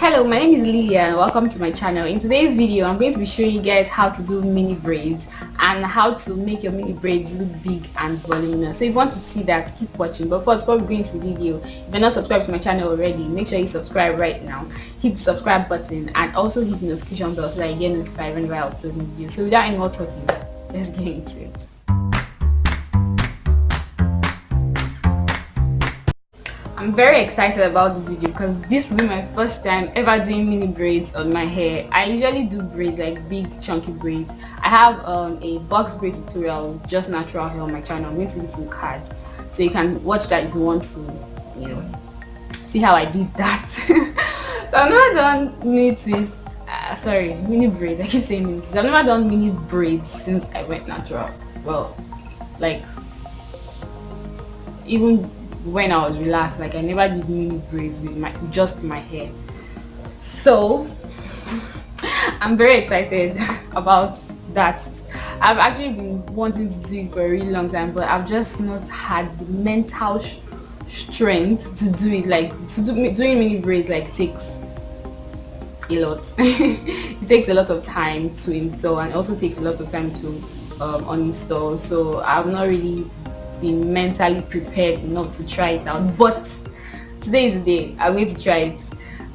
Hello, my name is Lilia and welcome to my channel. In today's video, I'm going to be showing you guys how to do mini braids and how to make your mini braids look big and voluminous. So if you want to see that, keep watching. But first, before we go into the video, if you're not subscribed to my channel already, make sure you subscribe right now. Hit the subscribe button and also hit the notification bell so that you get notified whenever I upload new videos. So without any more talking, let's get into it. I'm very excited about this video because this will be my first time ever doing mini braids on my hair. I usually do braids, like big chunky braids. I have a box braid tutorial, just natural hair, on my channel. I'm going to leave some cards so you can watch that if you want to, see how I did that. So I've never done mini twists, mini braids. I keep saying mini twists. I've never done mini braids since I went natural. Well, like even when I was relaxed, like I never did mini braids with just my hair. So I'm very excited about that. I've actually been wanting to do it for a really long time, but I've just not had the mental strength to do it. Like doing mini braids takes a lot. It takes a lot of time to install and also takes a lot of time to uninstall. So I've not really been mentally prepared enough to try it out, but today is the day. I'm going to try it,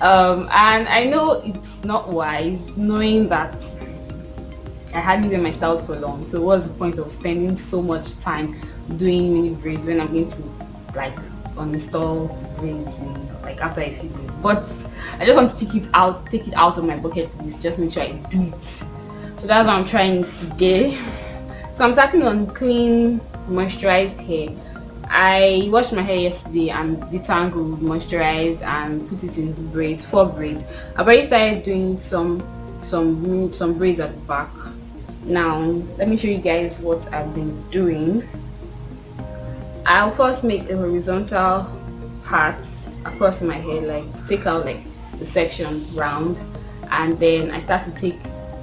and I know it's not wise, knowing that I hardly wear my styles for long. So what's the point of spending so much time doing mini braids when I'm going to uninstall braids after a few days? But I just want to take it out of my bucket list, just make sure I do it. So that's what I'm trying today. So I'm starting on clean moisturized hair. I washed my hair yesterday and detangled, moisturized, and put it in braids, 4 braids. I've already started doing some braids at the back. Now let me show you guys what I've been doing. I'll first make a horizontal part across my hair, to take out the section round, and then I start to take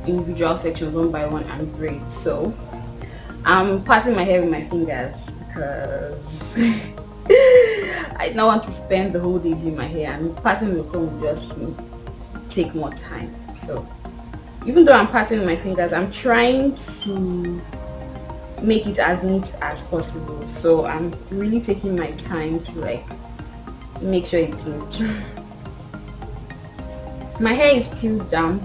individual sections one by one and braid. So I'm parting my hair with my fingers because I don't want to spend the whole day doing my hair, and parting with a comb will just take more time. So even though I'm parting with my fingers, I'm trying to make it as neat as possible. So I'm really taking my time to make sure it's neat. My hair is still damp.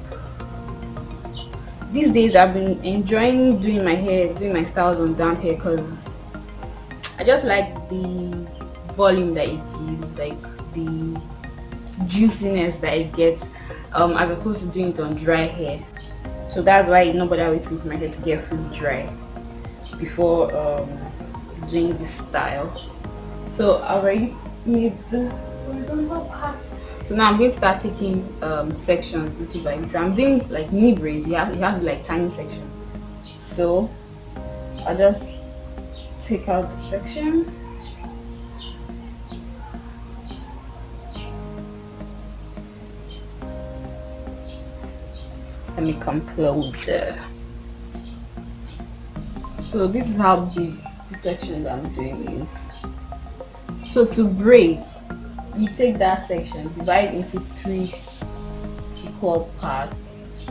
These days I've been enjoying doing my hair, doing my styles on damp hair, because I just like the volume that it gives, the juiciness that it gets, as opposed to doing it on dry hair. So that's why nobody waiting for my hair to get fully dry before doing this style. So I already made the horizontal part. So now I'm going to start taking sections little by little. So I'm doing mini braids. You have tiny sections. So I'll just take out the section. Let me come closer. So this is how big the section that I'm doing is. So to braid, you take that section, divide into 3 equal parts.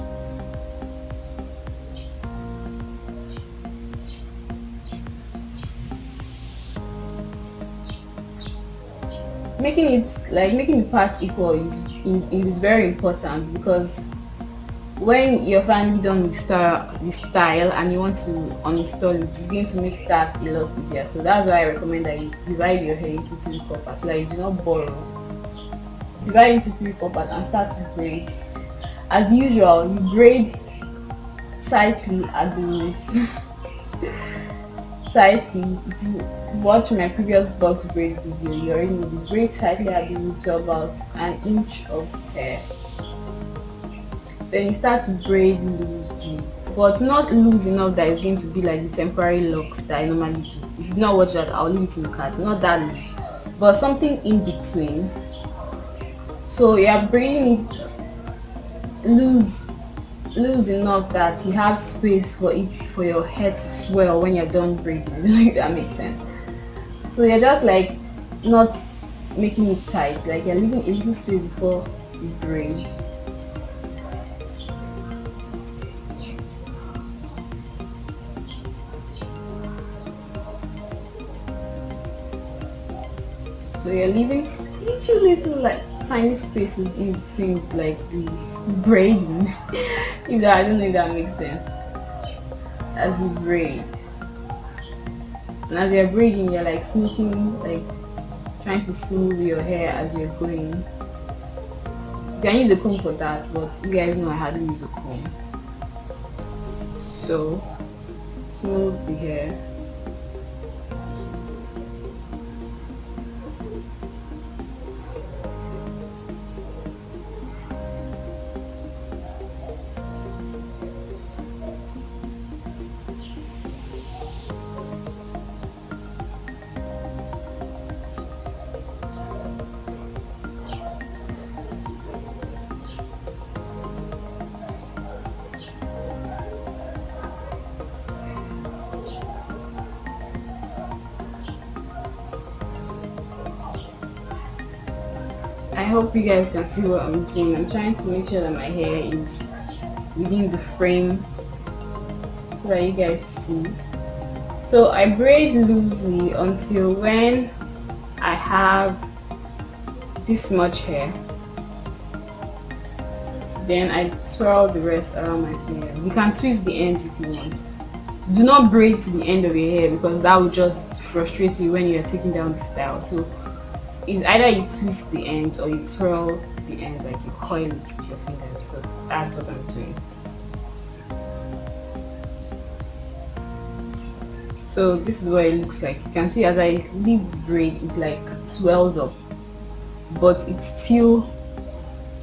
Making the parts equal is very important, because when you're finally done with the style and you want to uninstall it, it's going to make that a lot easier. So that's why I recommend that you divide your hair into 3 equal parts, so that you do not borrow. Divide into 3 equal parts and start to braid. As usual, you braid tightly at the root. Tightly. If you watch my previous box braid video, you already know you braid tightly at the root to about 1 inch of hair. Then you start to braid loosely, but not loose enough that it's going to be like the temporary locks that I normally do. If you've not watched that, I'll leave it in the cards. Not that loose, but something in between. So you're braiding it loose enough that you have space for your hair to swell when you're done braiding. If that makes sense. So you're just not making it tight, you're leaving a little space before braid. So you're leaving little like tiny spaces in between like the braiding. If that, I don't know if that makes sense. As you braid, and as you're braiding, you're like smoothing, like trying to smooth your hair as you're going. You can use a comb for that, but you guys know I hardly use a comb. So smooth the hair. I hope you guys can see what I'm doing. I'm trying to make sure that my hair is within the frame so that you guys see. So I braid loosely until when I have this much hair. Then I twirl the rest around my hair. You can twist the ends if you want. Do not braid to the end of your hair because that will just frustrate you when you are taking down the style. So it's either you twist the ends or you twirl the ends, like you coil it with your fingers. So that's what I'm doing. So this is what it looks like. You can see as I leave the braid, it like swells up, but it's still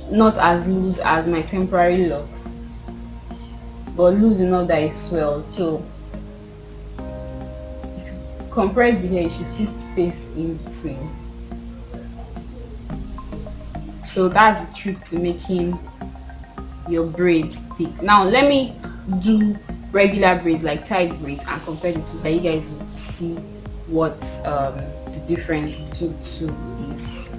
not as loose as my temporary locks, but loose enough that it swells. So if you compress the hair, you should see space in between. So that's the trick to making your braids thick. Now let me do regular braids, like tight braids, and compare the two so you guys will see what the difference between the two is.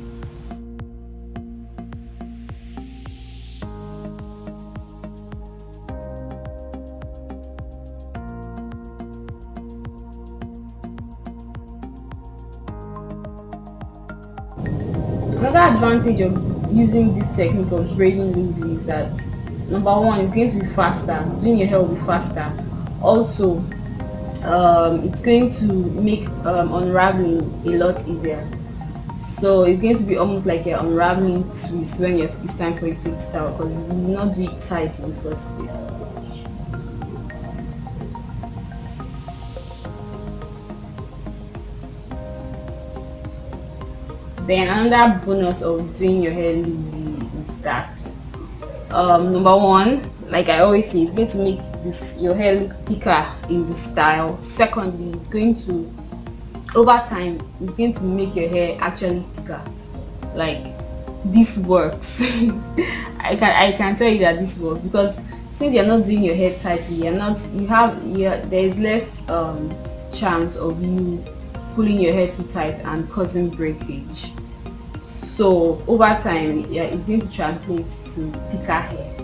Another advantage of using this technique of braiding loosely is that number one, it's going to be faster. Doing your hair will be faster. Also, it's going to make unraveling a lot easier. So it's going to be almost like an unraveling twist when it's time for you to take style, because you will not do it tight in the first place. Then another bonus of doing your hair loosely is that number one, like I always say, it's going to make your hair look thicker in the style. Secondly, it's going to, over time, it's going to make your hair actually thicker. Like, this works. I can tell you that this works, because since you're not doing your hair tightly, there's less chance of you pulling your hair too tight and causing breakage. So over time, yeah, it's going to translate to thicker hair.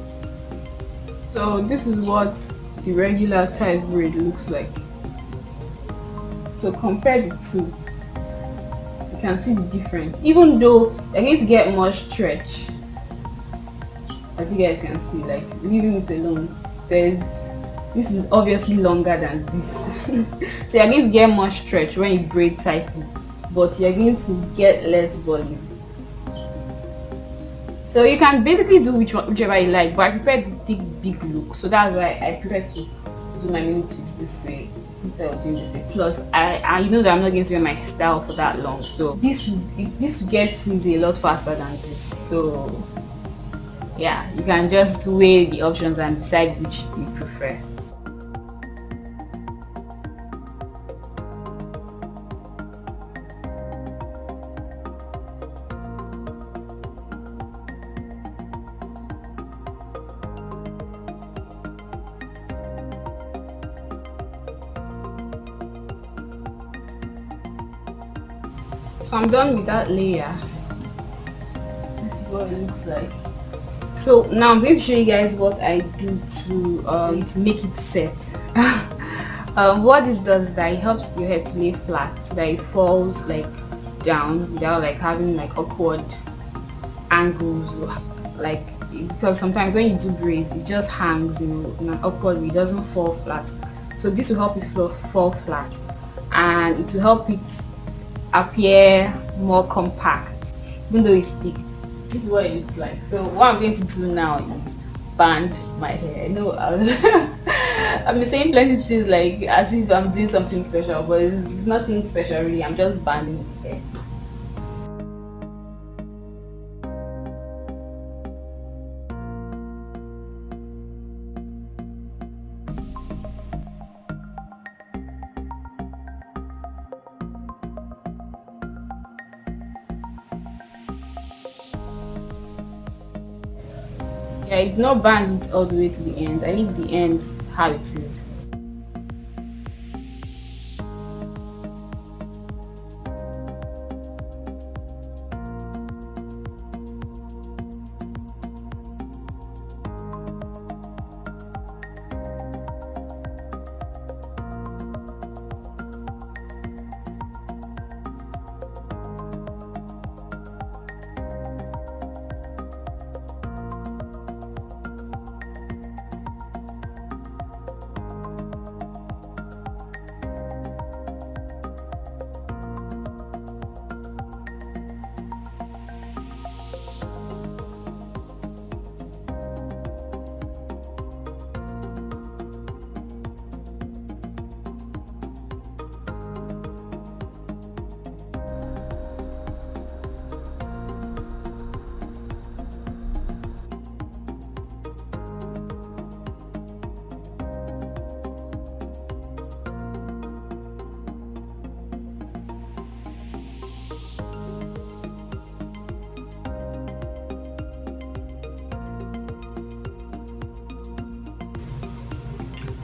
So this is what the regular tight braid looks like. So compare the two, you can see the difference. Even though you're going to get more stretch, as you guys can see, like leaving it alone, this is obviously longer than this. So you're going to get more stretch when you braid tightly, but you're going to get less volume. So you can basically do whichever you like, but I prefer the thick big look, so that's why I prefer to do my mini twists this way instead of doing this way. Plus I know that I'm not going to wear my style for that long, so this will get frizzy a lot faster than this. So yeah, you can just weigh the options and decide which you prefer. So I'm done with that layer. This is what it looks like. So now I'm going to show you guys what I do to make it set. What this does is that it helps your hair to lay flat so that it falls like down without like having like awkward angles, like, because sometimes when you do braids it just hangs in an awkward way, it doesn't fall flat. So this will help it fall flat, and it will help it appear more compact even though it's thick. This is what it looks like. So what I'm going to do now is band my hair. I know I've been saying plenty things like as if I'm doing something special, but it's nothing special really. I'm just banding the hair. Yeah, I did not band it all the way to the ends. I leave the ends how it is.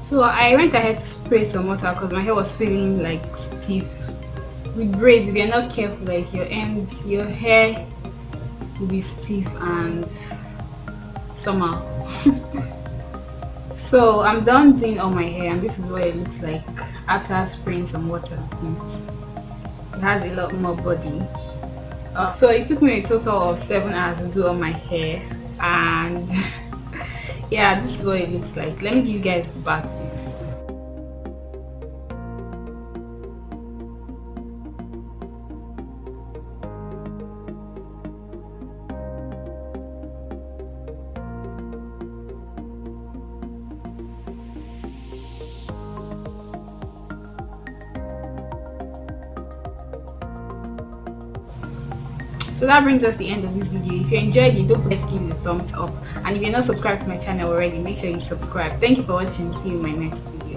So I went ahead to spray some water because my hair was feeling like stiff. With braids, if you're not careful, like your hair will be stiff and somehow. So I'm done doing all my hair, and this is what it looks like after spraying some water on it. It has a lot more body. So it took me a total of 7 hours to do all my hair, and yeah, this is what it looks like. Let me give you guys the back view. So that brings us the end of this video. If you enjoyed it, don't forget to give it a thumbs up, and if you're not subscribed to my channel already, make sure you subscribe. Thank you for watching. See you in my next video.